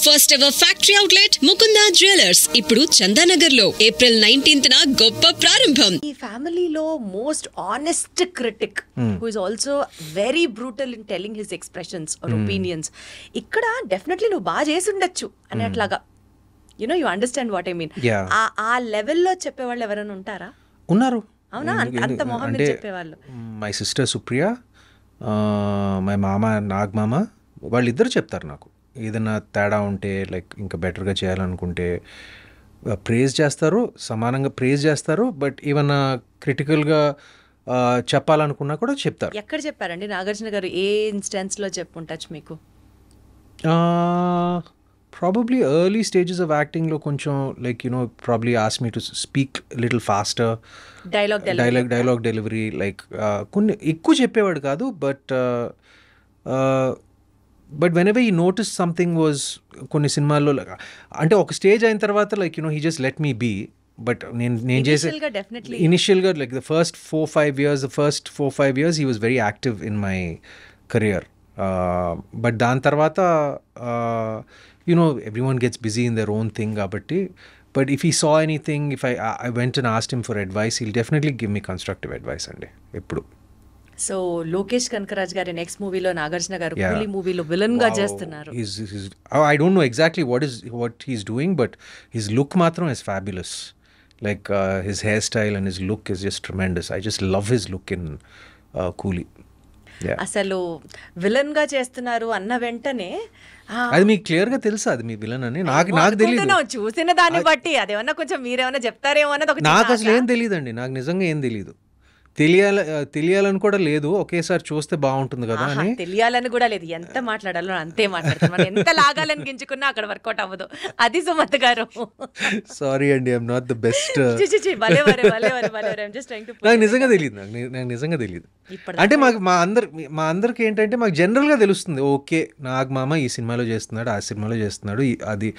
First ever factory outlet Mukunda jewellers ఇప్పుడు చందానగర్ లో April 19th గొప్ప ప్రారంభం. ఈ ఫ్యామిలీలో most honest critic who is also very brutal in telling his expressions or opinions. ఇక్కడ డెఫినెట్లీ నువ్వు బాగా చేసి ఉండొచ్చు అనేట్లాగా you understand what I mean. ఆ లెవెల్లో చెప్పేవాళ్ళు ఎవరైనా ఉంటారా? ఉన్నారు. అవునా? అంత మొహం మీద చెప్పేవాళ్ళు. మై సిస్టర్ సుప్రియ, మై మామ నాగమామ, వాళ్ళిద్దరు చెప్తారు నాకు ఏదైనా తేడా ఉంటే, లైక్ ఇంకా బెటర్గా చేయాలనుకుంటే ప్రేజ్ చేస్తారు, సమానంగా ప్రేజ్ చేస్తారు. బట్ ఏమన్నా క్రిటికల్గా చెప్పాలనుకున్నా కూడా చెప్తారు. ఎక్కడ చెప్పారండి నాగార్జున గారు? ఏ ఇన్స్టెన్స్లో చెప్పుంటచ్చు మీకు? ప్రాబబ్లీ ఎర్లీ స్టేజెస్ ఆఫ్ యాక్టింగ్లో కొంచెం like probably ask me to speak little faster, dialogue delivery, like కొన్ని ఎక్కువ చెప్పేవాడు కాదు. But whenever he notice something was కొన్ని సినిమాల్లో అంటే ఒక స్టేజ్ అయిన తర్వాత like he just let me be. But నేను చేసే ఇనిషియల్గా like the first 4-5 years he was very active in my career. But దాని తర్వాత everyone gets busy in their own thing కాబట్టి. But if he saw anything, if I went and asked him for advice, he'll definitely give me constructive advice అండి ఎప్పుడు. So Lokesh Kanagaraj గారి next మూవీలో నాగార్జున గారు కూలీ మూవీలో విలన్ గా చేస్తున్నారు. I don't know exactly what he's doing, but his look matram is fabulous. Like his hairstyle and his look is just tremendous. I just love his look in Coolie. అసలు villain గా చేస్తున్నారు అన్న వెంటనే అది మీకు clear గా తెలుసా అది మీ విలన్ అని? నాకు తెలియదు. చూసిన దాన్ని బట్టి అదేమన్నా కొంచెం మీరేమన్నా చెప్తారేమో అన్నది. నాకు అసలు ఏం తెలియదండి, నాకు నిజంగా ఏం తెలియదు. తెలియాలని కూడా లేదు, ఒకేసారి చూస్తే బాగుంటుంది కదా అని. తెలియాలని కూడా లేదు, ఎంత మాట్లాడాలో అంతే మాట్లాడుతున్నాం. ఎంత లాగాలని గించుకున్నా అక్కడ వర్కౌట్ అవ్వదు. అది సుమత్ గారు. సారీ అండి, ఐఎమ్ నాట్ ద బెస్ట్. నాకు నిజంగా తెలియదు. అంటే మా అందరికి ఏంటంటే మాకు జనరల్గా తెలుస్తుంది, ఓకే నాగమామ ఈ సినిమాలో చేస్తున్నాడు, ఆ సినిమాలో చేస్తున్నాడు, అది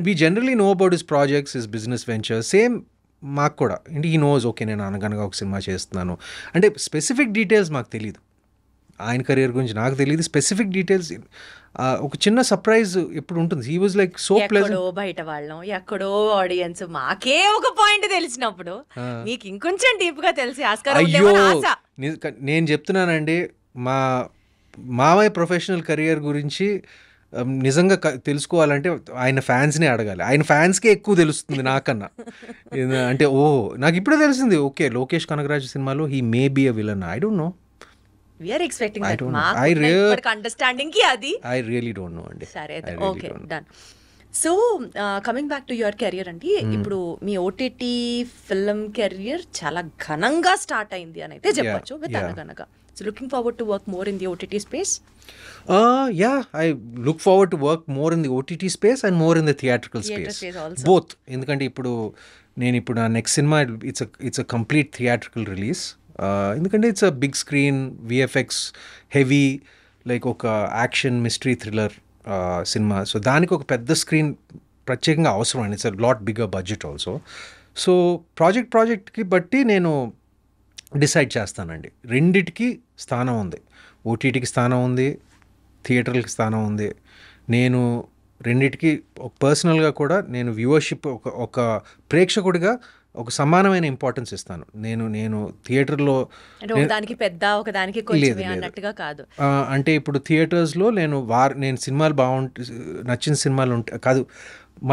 we generally know about his projects, his business ventures. Same మాకు కూడా అంటే ఈ నోస్, ఓకే నేను అనగనగా ఒక సినిమా చేస్తున్నాను అంటే స్పెసిఫిక్ డీటెయిల్స్ మాకు తెలియదు. ఆయన కెరియర్ గురించి నాకు తెలియదు స్పెసిఫిక్ డీటెయిల్స్. ఒక చిన్న సర్ప్రైజ్ ఎప్పుడు ఉంటుంది. He was like so pleasant. బయట వాళ్ళం ఎక్కడో ఆడియన్స్ మాకే ఒక పాయింట్ తెలిసినప్పుడు మీకు ఇంకొంచెం డీప్ గా తెలిసి అయ్యో నేను చెప్తున్నానండి, మా మామయ్య ప్రొఫెషనల్ కెరియర్ గురించి నిజంగా తెలుసుకోవాలంటే ఆయన ఫ్యాన్స్నే అడగాలి. ఆయన ఫ్యాన్స్కే ఎక్కువ తెలుస్తుంది నాకన్నా. అంటే నాకు ఇప్పుడే తెలిసింది, ఓకే లోకేష్ కనగరాజ్ సినిమాలో he may be a villain. I don't know. I really don't know అండి. సరే okay done. So coming back to your career అండి, ఇప్పుడు మీ ఓటీటీ ఫిల్మ్ కెరియర్ చాలా ఘనంగా స్టార్ట్ అయింది అని అయితే చెప్పచ్చు విత్ అనగనగా. So looking forward to work more in the OTT space? Yeah, I look forward to work more in the OTT space and more in the theatrical space also. Both. ఎందుకంటే ఇప్పుడు నా next cinema it's a complete theatrical release. ఎందుకంటే it's a big screen, VFX heavy, like ఒక action mystery thriller cinema. So దానికి ఒక పెద్ద screen ప్రత్యేకంగా అవసరం అండి. It's a lot bigger budget also. So ప్రాజెక్ట్కి బట్టి నేను డిసైడ్ చేస్తానండి. రెండిటికి స్థానం ఉంది, ఓటీటీకి స్థానం ఉంది, థియేటర్లకి స్థానం ఉంది. నేను రెండిటికి పర్సనల్గా కూడా నేను వ్యూవర్షిప్ ఒక ప్రేక్షకుడిగా ఒక సమానమైన ఇంపార్టెన్స్ ఇస్తాను. నేను థియేటర్లో దానికి పెద్ద ఒకదానికి అన్నట్టుగా కాదు. అంటే ఇప్పుడు థియేటర్స్లో నేను సినిమాలు నచ్చిన సినిమాలు ఉంటే కాదు,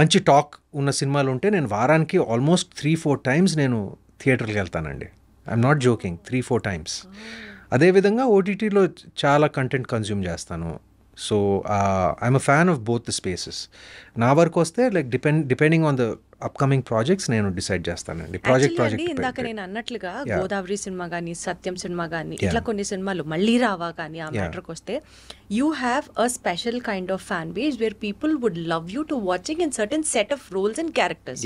మంచి టాక్ ఉన్న సినిమాలు ఉంటే నేను వారానికి ఆల్మోస్ట్ 3-4 times నేను థియేటర్కి వెళ్తానండి. I'm not joking, 3-4 times. అదేవిధంగా ఓటీటీలో చాలా కంటెంట్ కన్జ్యూమ్ చేస్తాను. So I'm a fan of both the spaces. నా వరకు వస్తే like depending on the upcoming projects నేను డిసైడ్ చేస్తానండి. ప్రాజెక్ట్ ఇందాక నేను అన్నట్లుగా గోదావరి సినిమా కానీ, సత్యం సినిమా కానీ, ఇట్లా కొన్ని సినిమాలు మళ్ళీ రావా కానీ ఆ మ్యాటర్కి వస్తే you have a special kind of fan base where people would love you to watching in certain set of roles and characters.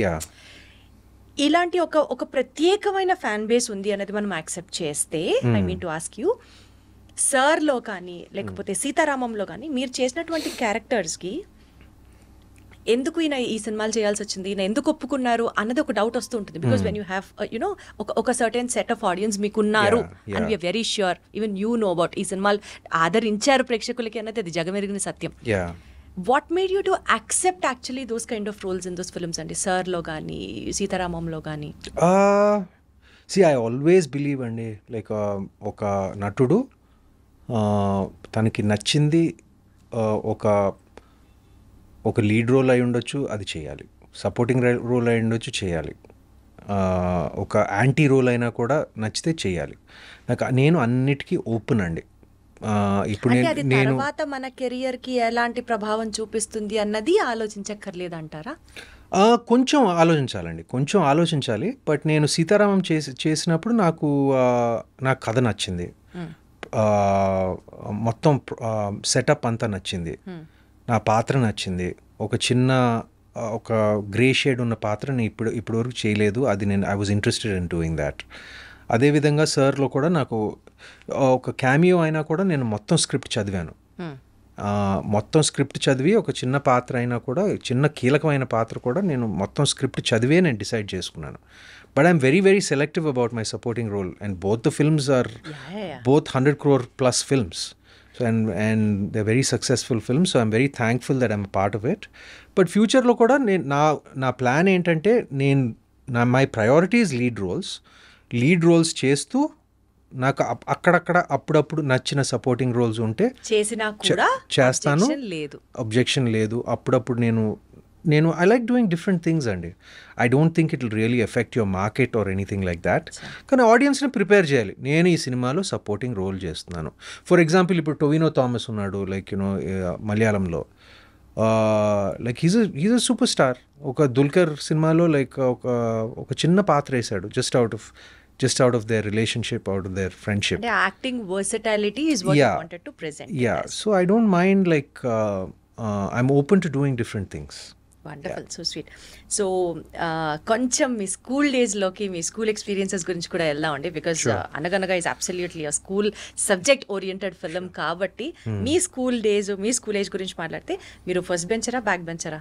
ఇలాంటి ఒక ప్రత్యేకమైన ఫ్యాన్ బేస్ ఉంది అనేది మనం యాక్సెప్ట్ చేస్తే, I mean to ask you, సర్లో కానీ లేకపోతే సీతారామంలో కానీ మీరు చేసినటువంటి క్యారెక్టర్స్కి ఎందుకు ఈయన ఈ సినిమాలు చేయాల్సి వచ్చింది, ఈయన ఎందుకు ఒప్పుకున్నారు అన్నది ఒక డౌట్ వస్తూ ఉంటుంది. బికాస్ వెన్ యూ హ్యావ్ ఒక సర్టెన్ సెట్ ఆఫ్ ఆడియన్స్ మీకున్నారు and we are very sure even you know about ఈ సినిమాలు ఆదరించారు ప్రేక్షకులకి అన్నది అది జగమెరిగిన సత్యం. What made you to accept actually those kind of roles in those films అండి? సార్లో కానీ సీతారామంలో కానీ. ఐ ఆల్వేస్ బిలీవ్ అండి, లైక్ ఒక నటుడు తనకి నచ్చింది ఒక లీడ్ రోల్ అయి ఉండొచ్చు, అది చేయాలి. సపోర్టింగ్ రోల్ అయి ఉండొచ్చు, చేయాలి. ఒక యాంటీ రోల్ అయినా కూడా నచ్చితే చేయాలి. నేను అన్నిటికీ ఓపెన్ అండి. ఇప్పుడు నేను తర్వాత మన కెరియర్ కి ఎలాంటి ప్రభావం చూపిస్తుంది అన్నది ఆలోచించక్కర్లేదంటారా? కొంచెం ఆలోచించాలండి, కొంచెం ఆలోచించాలి. బట్ నేను సీతారామం చేసినప్పుడు నాకు కథ నచ్చింది, మొత్తం సెటప్ అంతా నచ్చింది, నా పాత్ర నచ్చింది. ఒక గ్రే షేడ్ ఉన్న పాత్రని ఇప్పటివరకు చేయలేదు, అది I was interested in doing that. అదేవిధంగా సార్లో కూడా నాకు ఒక క్యామియో అయినా కూడా నేను మొత్తం స్క్రిప్ట్ చదివాను. మొత్తం స్క్రిప్ట్ చదివి ఒక చిన్న పాత్ర అయినా కూడా, చిన్న కీలకమైన పాత్ర కూడా నేను మొత్తం స్క్రిప్ట్ చదివే నేను డిసైడ్ చేసుకున్నాను. But I'm very very selective about my supporting role and both the films are both 100 crore plus films. So and they're very successful films, so I'm very thankful that I'm a part of it. But ఫ్యూచర్లో కూడా నా plan ఏంటంటే, my priorities lead roles చేస్తూ నాకు అక్కడక్కడ అప్పుడప్పుడు నచ్చిన supporting roles ఉంటే చేసినా కూడా చేస్తాను, అబ్జెక్షన్ లేదు. అప్పుడప్పుడు నేను I like doing different things అండి. I don't think it will really affect your market or anything like that. కానీ ఆడియన్స్ని ప్రిపేర్ చేయాలి, నేను ఈ సినిమాలో సపోర్టింగ్ రోల్ చేస్తున్నాను. ఫర్ ఎగ్జాంపుల్ ఇప్పుడు టొవినో థామస్ ఉన్నాడు, లైక్ మలయాళంలో, like he's a super star. ఒక దుల్కర్ సినిమాలో లైక్ ఒక చిన్న పాత్ర వేశాడు, just out of their relationship, out of their friendship. The acting versatility is what you wanted to present. Yeah, so I don't mind, like I'm open to doing different things. Wonderful, so sweet. So కొంచెం మీ school డేస్లోకి, మీ school experiences గురించి కూడా వెళ్దామండి, because అనగనగా is absolutely a school subject oriented film కాబట్టి మీ school days, మీ school age గురించి మాట్లాడితే మీరు first బెంచరా, back బెంచరా?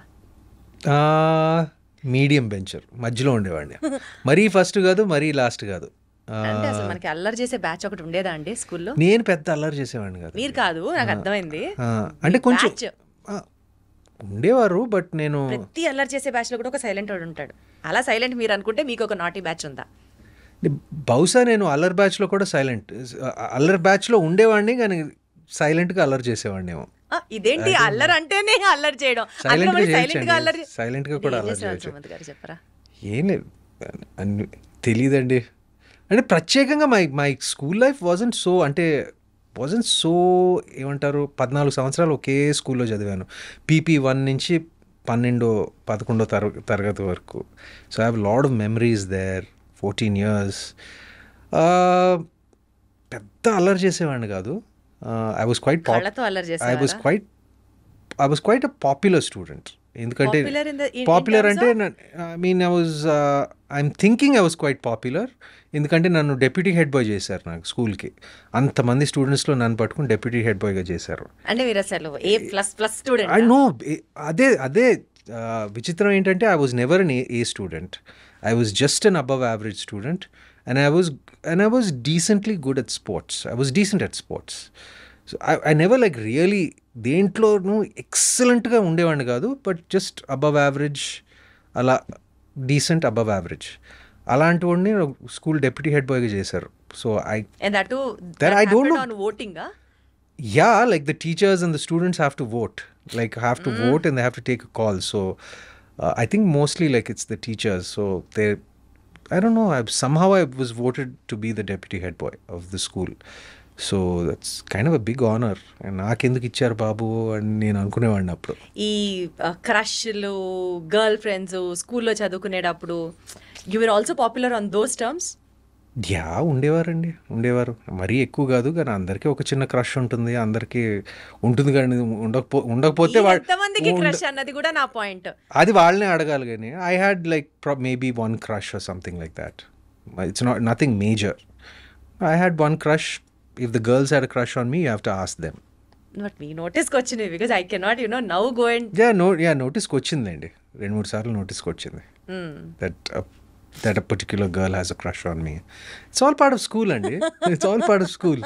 Medium bencher, మధ్యలో ఉండేవాడిని. మరీ ఫస్ట్ కాదు, మరీ లాస్ట్ కాదు. అంటే అసలు మనకి అల్లరి చేసే బ్యాచ్ ఒకటి ఉండేదా అండి స్కూల్లో? నేను పెద్ద అల్లరి చేసేవాడిని కాదు. మీరు కాదు, నాకు అర్థమైంది. అంటే కొంచెం ఉండేవారు, బట్ నేను ప్రతి అల్లరి చేసే బ్యాచ్ లో కూడా ఒక సైలెంట్ వాడు ఉంటాడు. అలా సైలెంట్ మీరు అనుకుంటే మీకు ఒక నాటీ బ్యాచ్ ఉందా? బహుశా నేను అల్లరి బ్యాచ్లో కూడా అల్లరి బ్యాచ్లో ఉండేవాడిని, కానీ సైలెంట్గా అల్లరి చేసేవాడిని ఏమో. ఇదేంటి అల్లరి అంటేనే అల్లరి చేయడం, సైలెంట్గా కూడా అల్లరి చెప్పరా? ఏం లేదు, తెలీదండి. అంటే ప్రత్యేకంగా my school life wasn't so ఏమంటారు, 14 సంవత్సరాలు ఒకే స్కూల్లో చదివాను, PP 1 నుంచి 11వ తరగతి వరకు. So I have lot of memories there, 14 years. పెద్ద అల్లరి చేసేవాడిని కాదు. I was quite a popular student. ఎందుకంటే పాపులర్ అంటే I'm thinking I was quite popular. ఎందుకంటే నన్ను డెప్యూటీ హెడ్ బాయ్ చేశారు నాకు స్కూల్కి. అంతమంది స్టూడెంట్స్లో నన్ను పట్టుకుని డెప్యూటీ హెడ్ బాయ్గా చేశారు. అదే విచిత్రం ఏంటంటే, I was never an A student. I was just an above average student. And I was decently good at sports. I was decent at sports. So I never like really దేంట్లోనూ ఎక్సలెంట్గా ఉండేవాడిని కాదు, but just above average, అలా decent above average. అలాంటి వాడిని school deputy head బాయ్గా చేశారు. So I don't know. Voting? Yeah, like the teachers and the students have to vote. Vote and they have to take a call. So I think mostly like it's the teachers. So I don't know, somehow I was voted to be the deputy head boy of the school. So that's kind of a big honor. And నాకెందుకు ఇచ్చారు బాబు అని నేను అనుకునేవాడిని అప్పుడు. ఈ క్రష్లు, girl friends స్కూల్లో చదువుకునేటప్పుడు you were also popular on those terms? Yeah, ఉండేవారు. మరీ ఎక్కువ కాదు, కానీ అందరికీ ఒక చిన్న క్రష్ ఉంటుంది, అందరికీ ఉంటుంది. కానీ ఉండకపోతే క్రష్ అన్నది కూడా నా పాయింట్. అది వాళ్ళనే అడగాలి. కానీ I had like maybe one crush or something like that. It's nothing major. I had one crush. If the girls had a crush on me, you have to ask them. Not me. Notice వచ్చింది, because I cannot now go and notice వచ్చిందండి. 2-3 సార్లు notice వచ్చింది that a particular girl has a crush on me. It's all part of school, అండి. It's all part of school.